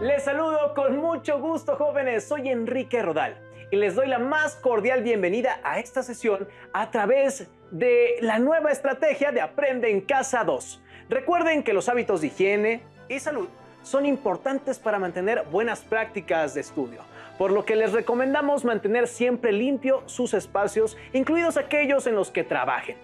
Les saludo con mucho gusto, jóvenes. Soy Enrique Rodal y les doy la más cordial bienvenida a esta sesión a través de la nueva estrategia de Aprende en Casa 2. Recuerden que los hábitos de higiene y salud son importantes para mantener buenas prácticas de estudio, por lo que les recomendamos mantener siempre limpio sus espacios, incluidos aquellos en los que trabajen.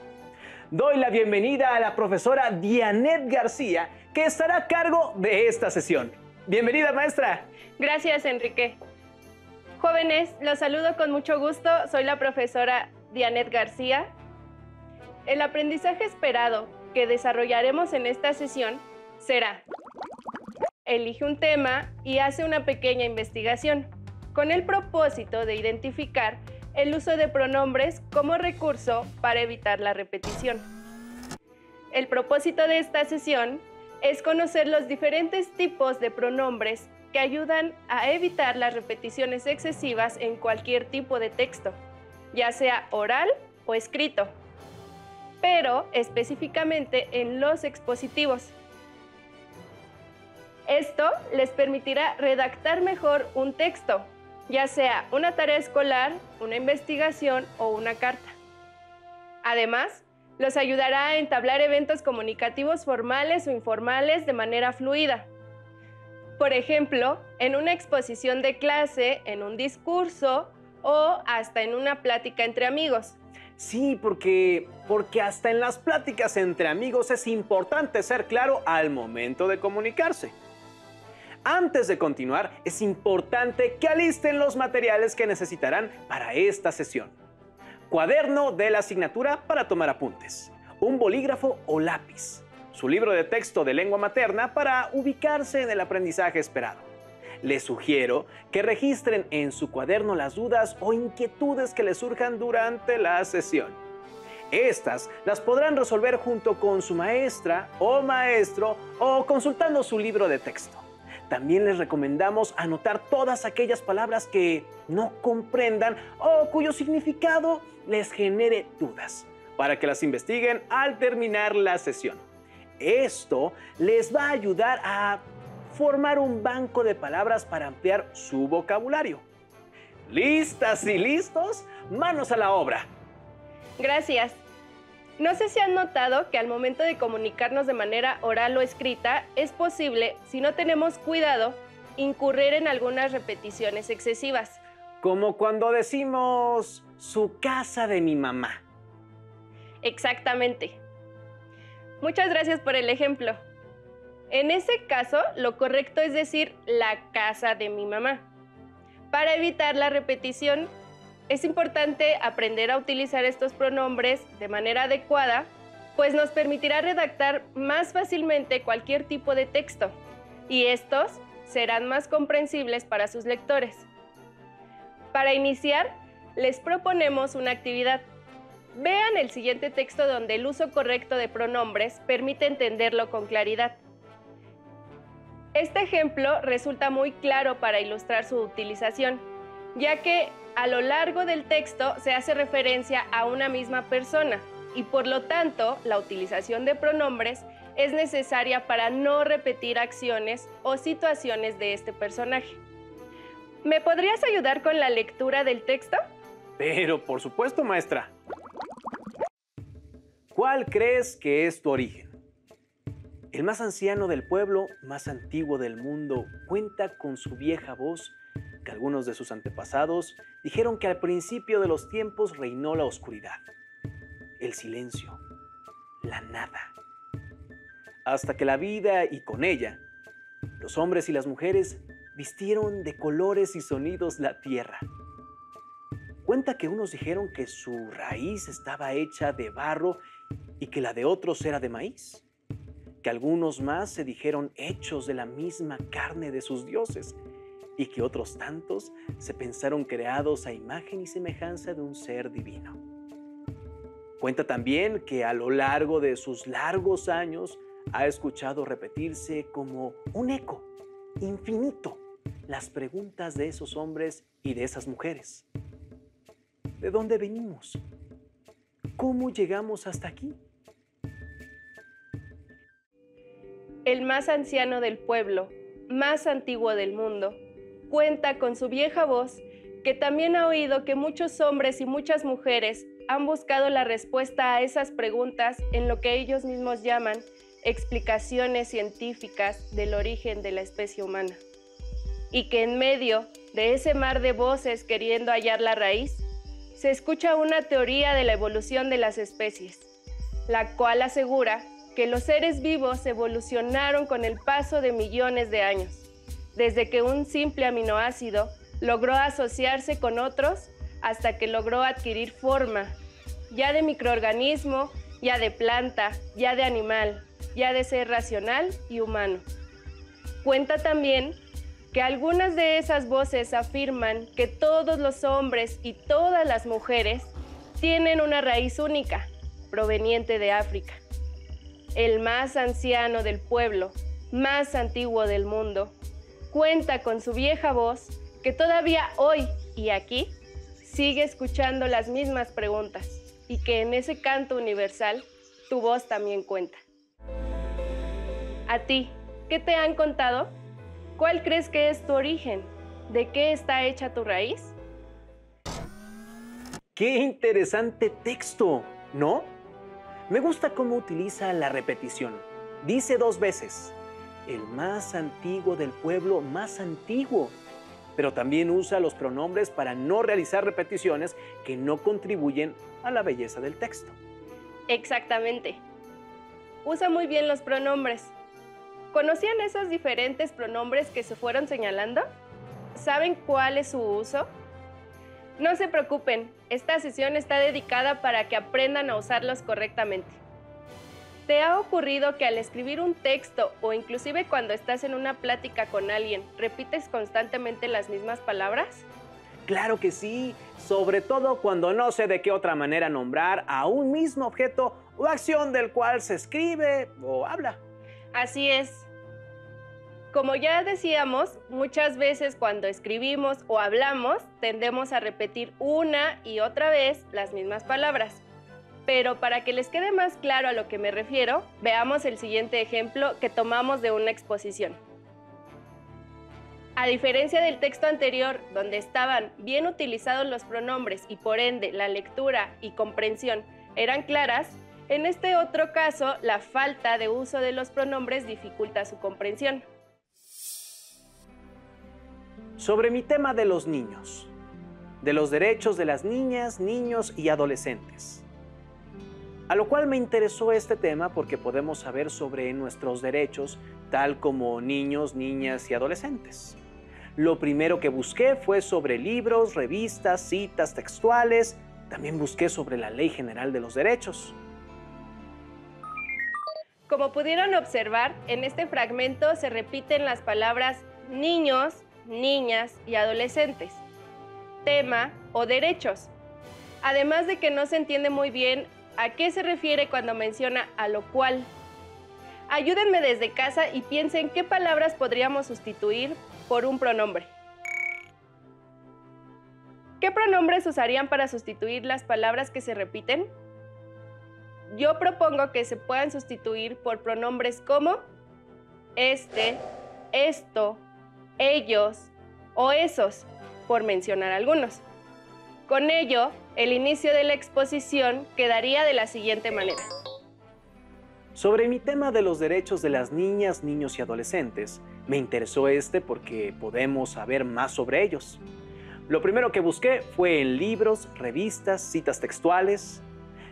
Doy la bienvenida a la profesora Dianet García, que estará a cargo de esta sesión. Bienvenida, maestra. Gracias, Enrique. Jóvenes, los saludo con mucho gusto. Soy la profesora Dianet García. El aprendizaje esperado que desarrollaremos en esta sesión será: elige un tema y hace una pequeña investigación, con el propósito de identificar el uso de pronombres como recurso para evitar la repetición. El propósito de esta sesión es conocer los diferentes tipos de pronombres que ayudan a evitar las repeticiones excesivas en cualquier tipo de texto, ya sea oral o escrito, pero específicamente en los expositivos. Esto les permitirá redactar mejor un texto, ya sea una tarea escolar, una investigación o una carta. Además, los ayudará a entablar eventos comunicativos formales o informales de manera fluida. Por ejemplo, en una exposición de clase, en un discurso o hasta en una plática entre amigos. Sí, porque hasta en las pláticas entre amigos es importante ser claro al momento de comunicarse. Antes de continuar, es importante que alisten los materiales que necesitarán para esta sesión. Cuaderno de la asignatura para tomar apuntes, un bolígrafo o lápiz, su libro de texto de lengua materna para ubicarse en el aprendizaje esperado. Les sugiero que registren en su cuaderno las dudas o inquietudes que les surjan durante la sesión. Estas las podrán resolver junto con su maestra o maestro o consultando su libro de texto. También les recomendamos anotar todas aquellas palabras que no comprendan o cuyo significado les genere dudas, para que las investiguen al terminar la sesión. Esto les va a ayudar a formar un banco de palabras para ampliar su vocabulario. ¿Listas y listos? ¡Manos a la obra! Gracias. No sé si han notado que al momento de comunicarnos de manera oral o escrita, es posible, si no tenemos cuidado, incurrir en algunas repeticiones excesivas. Como cuando decimos su casa de mi mamá. Exactamente. Muchas gracias por el ejemplo. En ese caso, lo correcto es decir la casa de mi mamá. Para evitar la repetición, es importante aprender a utilizar estos pronombres de manera adecuada, pues nos permitirá redactar más fácilmente cualquier tipo de texto, y estos serán más comprensibles para sus lectores. Para iniciar, les proponemos una actividad. Vean el siguiente texto donde el uso correcto de pronombres permite entenderlo con claridad. Este ejemplo resulta muy claro para ilustrar su utilización, ya que a lo largo del texto se hace referencia a una misma persona y por lo tanto la utilización de pronombres es necesaria para no repetir acciones o situaciones de este personaje. ¿Me podrías ayudar con la lectura del texto? Pero por supuesto, maestra. ¿Cuál crees que es tu origen? El más anciano del pueblo, más antiguo del mundo, cuenta con su vieja voz que algunos de sus antepasados dijeron que al principio de los tiempos reinó la oscuridad, el silencio, la nada, hasta que la vida y con ella, los hombres y las mujeres vistieron de colores y sonidos la tierra. Cuenta que unos dijeron que su raíz estaba hecha de barro y que la de otros era de maíz, que algunos más se dijeron hechos de la misma carne de sus dioses, y que otros tantos se pensaron creados a imagen y semejanza de un ser divino. Cuenta también que a lo largo de sus largos años ha escuchado repetirse como un eco infinito las preguntas de esos hombres y de esas mujeres. ¿De dónde venimos? ¿Cómo llegamos hasta aquí? El más anciano del pueblo, más antiguo del mundo, cuenta con su vieja voz que también ha oído que muchos hombres y muchas mujeres han buscado la respuesta a esas preguntas en lo que ellos mismos llaman explicaciones científicas del origen de la especie humana. Y que en medio de ese mar de voces queriendo hallar la raíz, se escucha una teoría de la evolución de las especies, la cual asegura que los seres vivos evolucionaron con el paso de millones de años, desde que un simple aminoácido logró asociarse con otros hasta que logró adquirir forma, ya de microorganismo, ya de planta, ya de animal, ya de ser racional y humano. Cuenta también que algunas de esas voces afirman que todos los hombres y todas las mujeres tienen una raíz única, proveniente de África. El más anciano del pueblo, más antiguo del mundo, cuenta con su vieja voz que todavía hoy y aquí sigue escuchando las mismas preguntas y que en ese canto universal tu voz también cuenta. ¿A ti, qué te han contado? ¿Cuál crees que es tu origen? ¿De qué está hecha tu raíz? ¡Qué interesante texto! ¿No? Me gusta cómo utiliza la repetición. Dice 2 veces, el más antiguo del pueblo más antiguo. Pero también usa los pronombres para no realizar repeticiones que no contribuyen a la belleza del texto. Exactamente. Usa muy bien los pronombres. ¿Conocían esos diferentes pronombres que se fueron señalando? ¿Saben cuál es su uso? No se preocupen, esta sesión está dedicada para que aprendan a usarlos correctamente. ¿Te ha ocurrido que al escribir un texto o inclusive cuando estás en una plática con alguien, repites constantemente las mismas palabras? Claro que sí, sobre todo cuando no sé de qué otra manera nombrar a un mismo objeto o acción del cual se escribe o habla. Así es. Como ya decíamos, muchas veces cuando escribimos o hablamos, tendemos a repetir una y otra vez las mismas palabras. Pero para que les quede más claro a lo que me refiero, veamos el siguiente ejemplo que tomamos de una exposición. A diferencia del texto anterior, donde estaban bien utilizados los pronombres y por ende la lectura y comprensión eran claras, en este otro caso la falta de uso de los pronombres dificulta su comprensión. Sobre mi tema de los niños, de los derechos de las niñas, niños y adolescentes. A lo cual me interesó este tema porque podemos saber sobre nuestros derechos tal como niños, niñas y adolescentes. Lo primero que busqué fue sobre libros, revistas, citas textuales. También busqué sobre la Ley General de los Derechos. Como pudieron observar, en este fragmento se repiten las palabras niños, niñas y adolescentes, tema o derechos. Además de que no se entiende muy bien a qué se refiere cuando menciona a lo cual. Ayúdenme desde casa y piensen qué palabras podríamos sustituir por un pronombre. ¿Qué pronombres usarían para sustituir las palabras que se repiten? Yo propongo que se puedan sustituir por pronombres como este, esto, ellos o esos, por mencionar algunos. Con ello, el inicio de la exposición quedaría de la siguiente manera. Sobre mi tema de los derechos de las niñas, niños y adolescentes, me interesó porque podemos saber más sobre ellos. Lo primero que busqué fue en libros, revistas, citas textuales.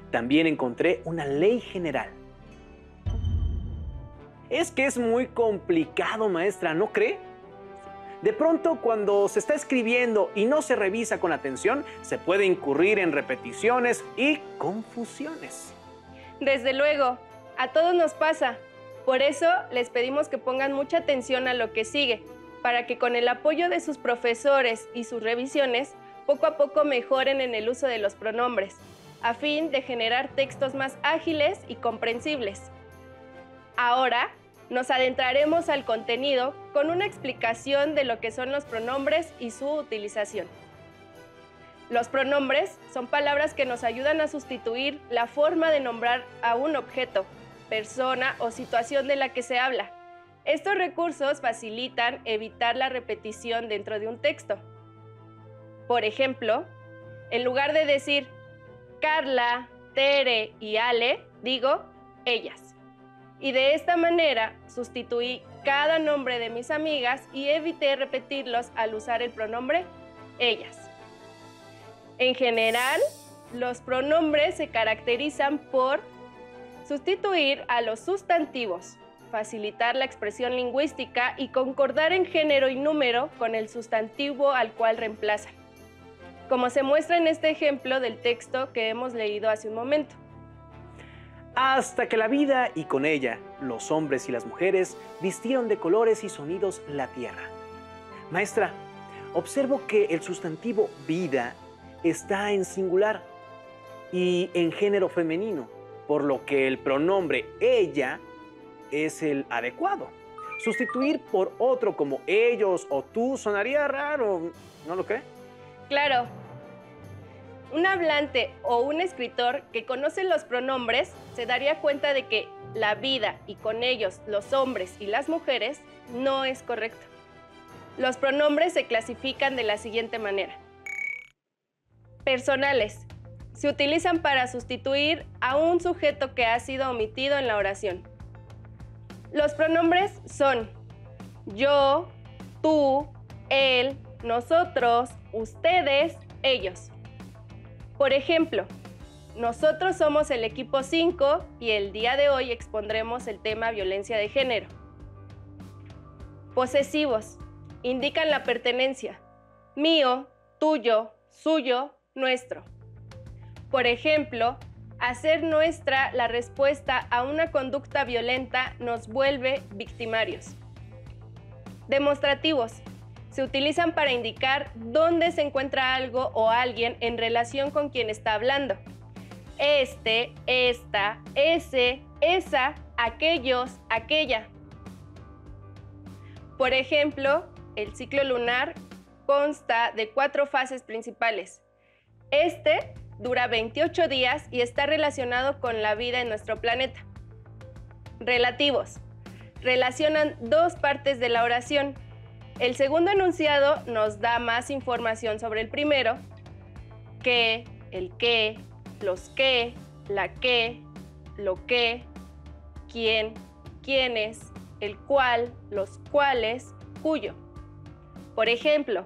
También encontré una ley general. Es que es muy complicado, maestra, ¿no cree? De pronto, cuando se está escribiendo y no se revisa con atención, se puede incurrir en repeticiones y confusiones. Desde luego, a todos nos pasa. Por eso les pedimos que pongan mucha atención a lo que sigue, para que con el apoyo de sus profesores y sus revisiones, poco a poco mejoren en el uso de los pronombres, a fin de generar textos más ágiles y comprensibles. Ahora, nos adentraremos al contenido con una explicación de lo que son los pronombres y su utilización. Los pronombres son palabras que nos ayudan a sustituir la forma de nombrar a un objeto, persona o situación de la que se habla. Estos recursos facilitan evitar la repetición dentro de un texto. Por ejemplo, en lugar de decir Carla, Tere y Ale, digo ellas. Y de esta manera sustituí cada nombre de mis amigas y evité repetirlos al usar el pronombre ellas. En general, los pronombres se caracterizan por sustituir a los sustantivos, facilitar la expresión lingüística y concordar en género y número con el sustantivo al cual reemplazan, como se muestra en este ejemplo del texto que hemos leído hace un momento. Hasta que la vida y con ella los hombres y las mujeres vistieron de colores y sonidos la tierra. Maestra, observo que el sustantivo vida está en singular y en género femenino, por lo que el pronombre ella es el adecuado. Sustituir por otro como ellos o tú sonaría raro, ¿no lo cree? Claro. Un hablante o un escritor que conoce los pronombres se daría cuenta de que la vida y con ellos los hombres y las mujeres no es correcto. Los pronombres se clasifican de la siguiente manera. Personales. Se utilizan para sustituir a un sujeto que ha sido omitido en la oración. Los pronombres son yo, tú, él, nosotros, ustedes, ellos. Por ejemplo, nosotros somos el equipo 5 y el día de hoy expondremos el tema violencia de género. Posesivos. Indican la pertenencia. Mío, tuyo, suyo, nuestro. Por ejemplo, hacer nuestra la respuesta a una conducta violenta nos vuelve victimarios. Demostrativos. Se utilizan para indicar dónde se encuentra algo o alguien en relación con quien está hablando. Este, esta, ese, esa, aquellos, aquella. Por ejemplo, el ciclo lunar consta de 4 fases principales. Este dura 28 días y está relacionado con la vida en nuestro planeta. Relativos. Relacionan 2 partes de la oración. El segundo enunciado nos da más información sobre el primero, que, el qué, los qué, la qué, lo qué, quién, quiénes, el cuál, los cuáles, cuyo. Por ejemplo,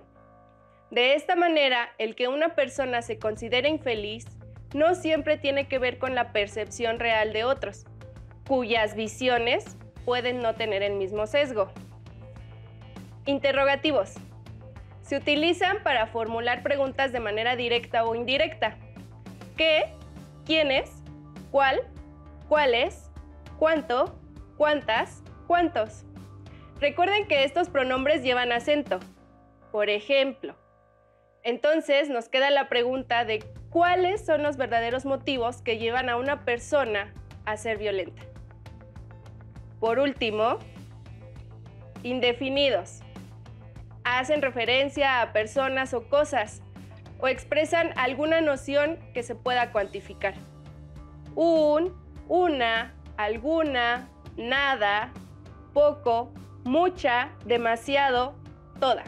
de esta manera, el que una persona se considere infeliz no siempre tiene que ver con la percepción real de otros, cuyas visiones pueden no tener el mismo sesgo. Interrogativos. Se utilizan para formular preguntas de manera directa o indirecta. ¿Qué? ¿Quiénes? ¿Cuál? ¿Cuáles? ¿Cuánto? ¿Cuántas? ¿Cuántos? Recuerden que estos pronombres llevan acento. Por ejemplo, entonces nos queda la pregunta de cuáles son los verdaderos motivos que llevan a una persona a ser violenta. Por último, indefinidos. Hacen referencia a personas o cosas o expresan alguna noción que se pueda cuantificar. Un, una, alguna, nada, poco, mucha, demasiado, toda.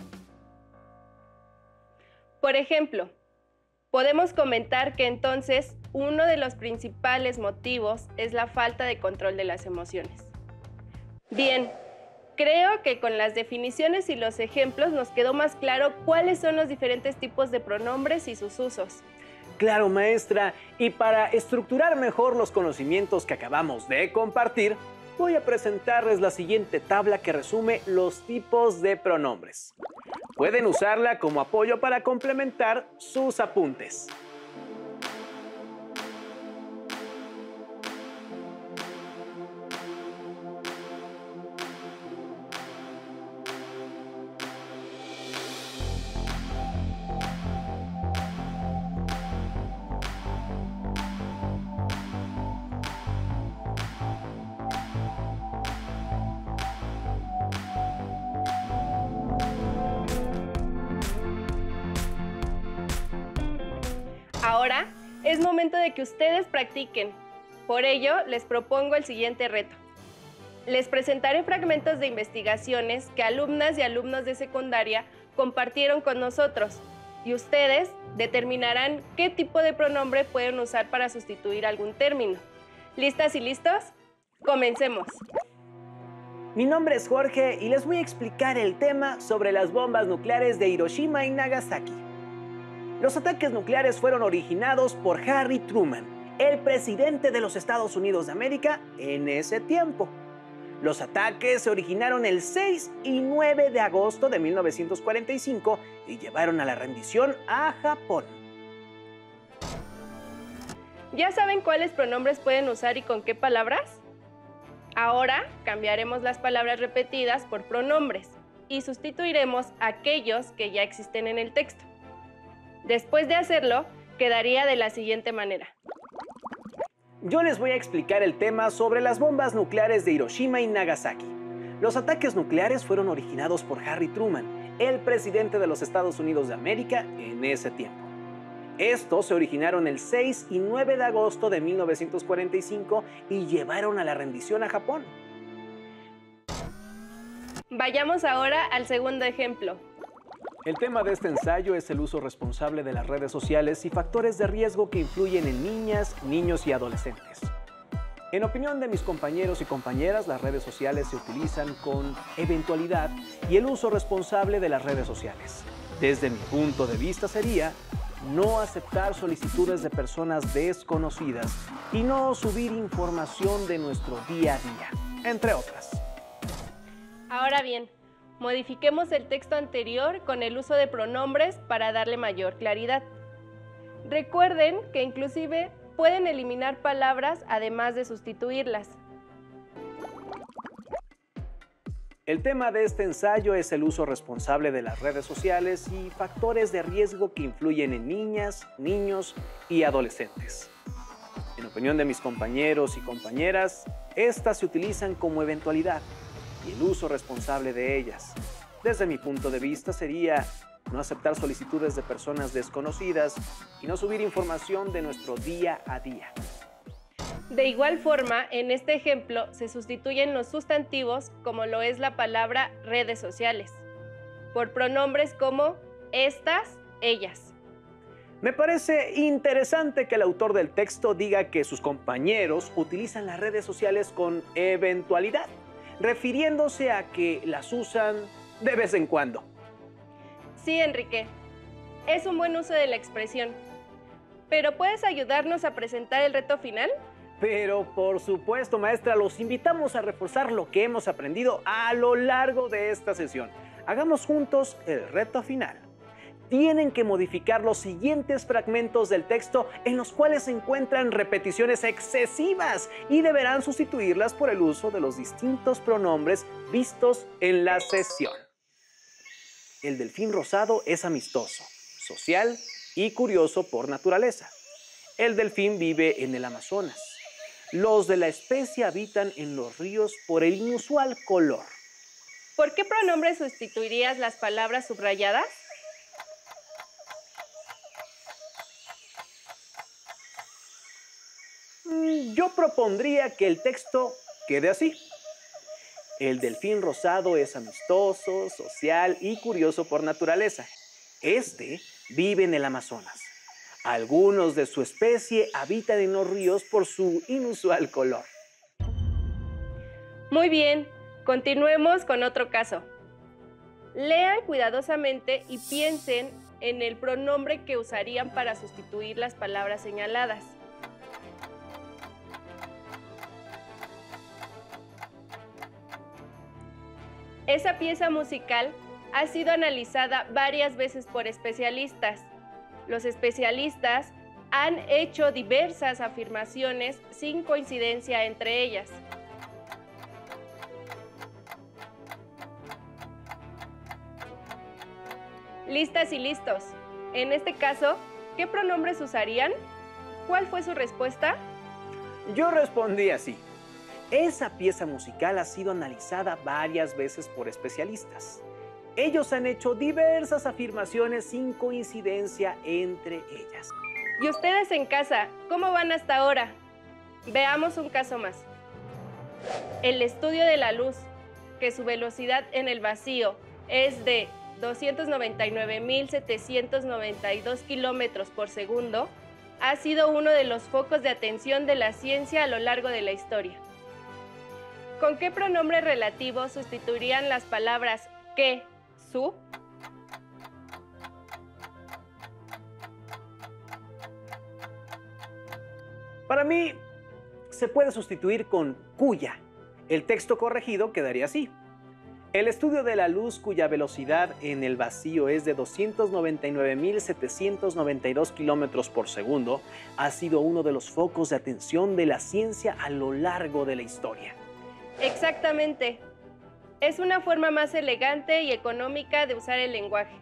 Por ejemplo, podemos comentar que entonces uno de los principales motivos es la falta de control de las emociones. Bien, creo que con las definiciones y los ejemplos nos quedó más claro cuáles son los diferentes tipos de pronombres y sus usos. Claro, maestra, y para estructurar mejor los conocimientos que acabamos de compartir, voy a presentarles la siguiente tabla que resume los tipos de pronombres. Pueden usarla como apoyo para complementar sus apuntes. Ahora es momento de que ustedes practiquen. Por ello, les propongo el siguiente reto. Les presentaré fragmentos de investigaciones que alumnas y alumnos de secundaria compartieron con nosotros y ustedes determinarán qué tipo de pronombre pueden usar para sustituir algún término. ¿Listas y listos? ¡Comencemos! Mi nombre es Jorge y les voy a explicar el tema sobre las bombas nucleares de Hiroshima y Nagasaki. Los ataques nucleares fueron originados por Harry Truman, el presidente de los Estados Unidos de América en ese tiempo. Los ataques se originaron el 6 y 9 de agosto de 1945 y llevaron a la rendición a Japón. ¿Ya saben cuáles pronombres pueden usar y con qué palabras? Ahora cambiaremos las palabras repetidas por pronombres y sustituiremos aquellos que ya existen en el texto. Después de hacerlo, quedaría de la siguiente manera. Yo les voy a explicar el tema sobre las bombas nucleares de Hiroshima y Nagasaki. Los ataques nucleares fueron originados por Harry Truman, el presidente de los Estados Unidos de América en ese tiempo. Estos se originaron el 6 y 9 de agosto de 1945 y llevaron a la rendición a Japón. Vayamos ahora al segundo ejemplo. El tema de este ensayo es el uso responsable de las redes sociales y factores de riesgo que influyen en niñas, niños y adolescentes. En opinión de mis compañeros y compañeras, las redes sociales se utilizan con eventualidad y el uso responsable de las redes sociales. Desde mi punto de vista sería no aceptar solicitudes de personas desconocidas y no subir información de nuestro día a día, entre otras. Ahora bien, modifiquemos el texto anterior con el uso de pronombres para darle mayor claridad. Recuerden que inclusive pueden eliminar palabras además de sustituirlas. El tema de este ensayo es el uso responsable de las redes sociales y factores de riesgo que influyen en niñas, niños y adolescentes. En opinión de mis compañeros y compañeras, estas se utilizan como eventualidad y el uso responsable de ellas, desde mi punto de vista, sería no aceptar solicitudes de personas desconocidas y no subir información de nuestro día a día. De igual forma, en este ejemplo se sustituyen los sustantivos, como lo es la palabra redes sociales, por pronombres como estas, ellas. Me parece interesante que el autor del texto diga que sus compañeros utilizan las redes sociales con eventualidad, refiriéndose a que las usan de vez en cuando. Sí, Enrique, es un buen uso de la expresión. ¿Pero puedes ayudarnos a presentar el reto final? Pero por supuesto, maestra, los invitamos a reforzar lo que hemos aprendido a lo largo de esta sesión. Hagamos juntos el reto final. Tienen que modificar los siguientes fragmentos del texto en los cuales se encuentran repeticiones excesivas y deberán sustituirlas por el uso de los distintos pronombres vistos en la sesión. El delfín rosado es amistoso, social y curioso por naturaleza. El delfín vive en el Amazonas. Los de la especie habitan en los ríos por el inusual color. ¿Por qué pronombre sustituirías las palabras subrayadas? Yo propondría que el texto quede así. El delfín rosado es amistoso, social y curioso por naturaleza. Este vive en el Amazonas. Algunos de su especie habitan en los ríos por su inusual color. Muy bien, continuemos con otro caso. Lean cuidadosamente y piensen en el pronombre que usarían para sustituir las palabras señaladas. Esa pieza musical ha sido analizada varias veces por especialistas. Los especialistas han hecho diversas afirmaciones sin coincidencia entre ellas. Listas y listos. En este caso, ¿qué pronombres usarían? ¿Cuál fue su respuesta? Yo respondí así. Esa pieza musical ha sido analizada varias veces por especialistas. Ellos han hecho diversas afirmaciones sin coincidencia entre ellas. ¿Y ustedes en casa, cómo van hasta ahora? Veamos un caso más. El estudio de la luz, que su velocidad en el vacío es de 299.792 kilómetros por segundo, ha sido uno de los focos de atención de la ciencia a lo largo de la historia. ¿Con qué pronombre relativo sustituirían las palabras que, su? Para mí, se puede sustituir con cuya. El texto corregido quedaría así. El estudio de la luz cuya velocidad en el vacío es de 299.792 kilómetros por segundo ha sido uno de los focos de atención de la ciencia a lo largo de la historia. Exactamente. Es una forma más elegante y económica de usar el lenguaje.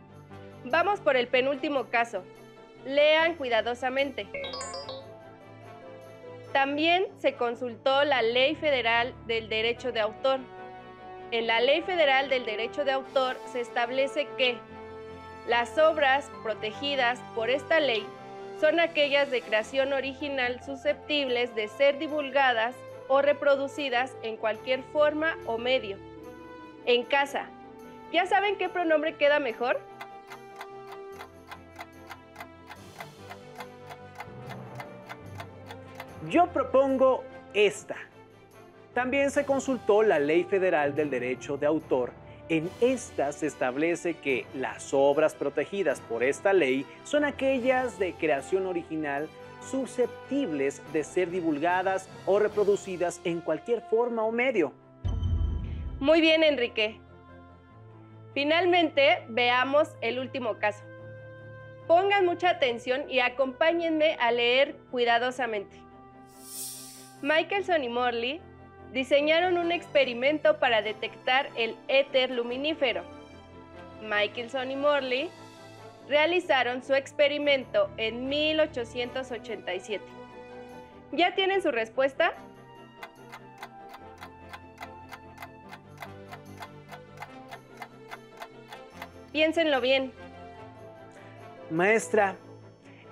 Vamos por el penúltimo caso. Lean cuidadosamente. También se consultó la Ley Federal del Derecho de Autor. En la Ley Federal del Derecho de Autor se establece que las obras protegidas por esta ley son aquellas de creación original susceptibles de ser divulgadas o reproducidas en cualquier forma o medio. En casa, ¿ya saben qué pronombre queda mejor? Yo propongo esta. También se consultó la Ley Federal del Derecho de Autor. En esta se establece que las obras protegidas por esta ley son aquellas de creación original susceptibles de ser divulgadas o reproducidas en cualquier forma o medio. Muy bien, Enrique. Finalmente, veamos el último caso. Pongan mucha atención y acompáñenme a leer cuidadosamente. Michelson y Morley diseñaron un experimento para detectar el éter luminífero. Michelson y Morley realizaron su experimento en 1887. ¿Ya tienen su respuesta? Piénsenlo bien. Maestra,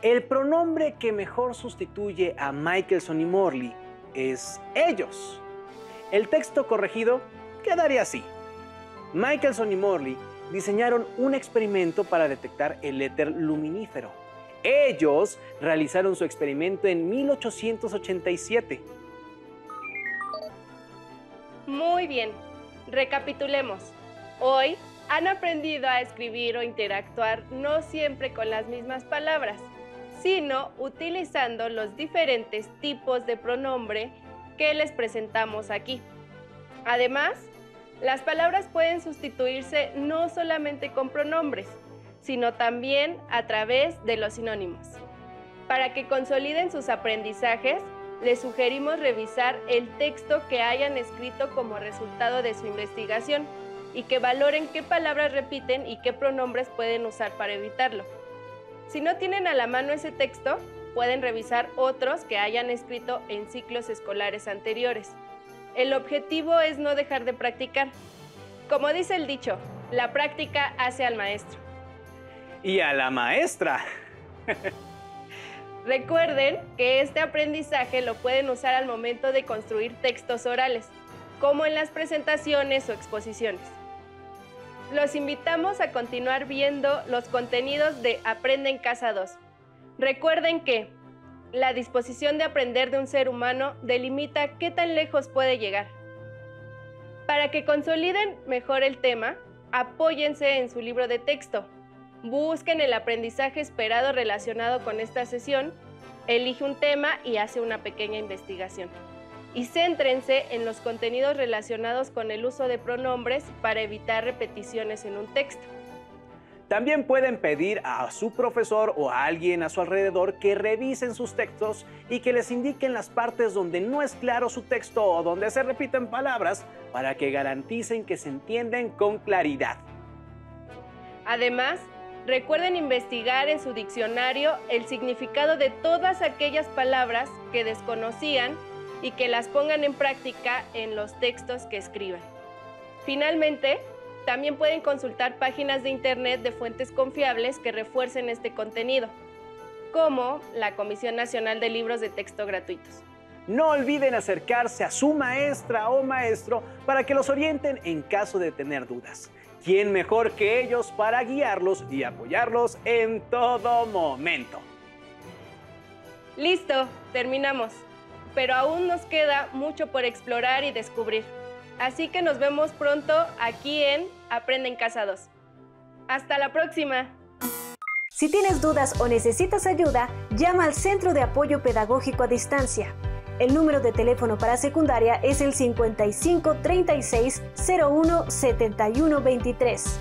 el pronombre que mejor sustituye a Michelson y Morley es ellos. El texto corregido quedaría así. Michelson y Morley diseñaron un experimento para detectar el éter luminífero. Ellos realizaron su experimento en 1887. Muy bien, recapitulemos. Hoy han aprendido a escribir o interactuar no siempre con las mismas palabras, sino utilizando los diferentes tipos de pronombre que les presentamos aquí. Además, las palabras pueden sustituirse no solamente con pronombres, sino también a través de los sinónimos. Para que consoliden sus aprendizajes, les sugerimos revisar el texto que hayan escrito como resultado de su investigación y que valoren qué palabras repiten y qué pronombres pueden usar para evitarlo. Si no tienen a la mano ese texto, pueden revisar otros que hayan escrito en ciclos escolares anteriores. El objetivo es no dejar de practicar. Como dice el dicho, la práctica hace al maestro. Y a la maestra. Recuerden que este aprendizaje lo pueden usar al momento de construir textos orales, como en las presentaciones o exposiciones. Los invitamos a continuar viendo los contenidos de Aprende en Casa 2. Recuerden que la disposición de aprender de un ser humano delimita qué tan lejos puede llegar. Para que consoliden mejor el tema, apóyense en su libro de texto. Busquen el aprendizaje esperado relacionado con esta sesión, elige un tema y hace una pequeña investigación. Y céntrense en los contenidos relacionados con el uso de pronombres para evitar repeticiones en un texto. También pueden pedir a su profesor o a alguien a su alrededor que revisen sus textos y que les indiquen las partes donde no es claro su texto o donde se repiten palabras para que garanticen que se entienden con claridad. Además, recuerden investigar en su diccionario el significado de todas aquellas palabras que desconocían y que las pongan en práctica en los textos que escriban. Finalmente, también pueden consultar páginas de internet de fuentes confiables que refuercen este contenido, como la Comisión Nacional de Libros de Texto Gratuitos. No olviden acercarse a su maestra o maestro para que los orienten en caso de tener dudas. ¿Quién mejor que ellos para guiarlos y apoyarlos en todo momento? Listo, terminamos. Pero aún nos queda mucho por explorar y descubrir. Así que nos vemos pronto aquí en Aprende en Casa 2. ¡Hasta la próxima! Si tienes dudas o necesitas ayuda, llama al Centro de Apoyo Pedagógico a Distancia. El número de teléfono para secundaria es el 55 36 01 71 23.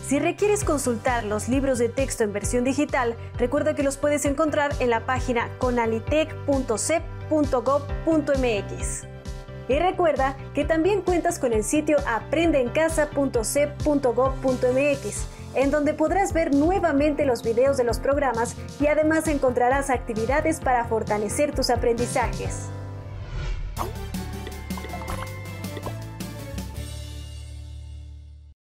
Si requieres consultar los libros de texto en versión digital, recuerda que los puedes encontrar en la página conalitec.cep.gov.mx. Y recuerda que también cuentas con el sitio aprendeencasa.cep.gov.mx, en donde podrás ver nuevamente los videos de los programas y además encontrarás actividades para fortalecer tus aprendizajes.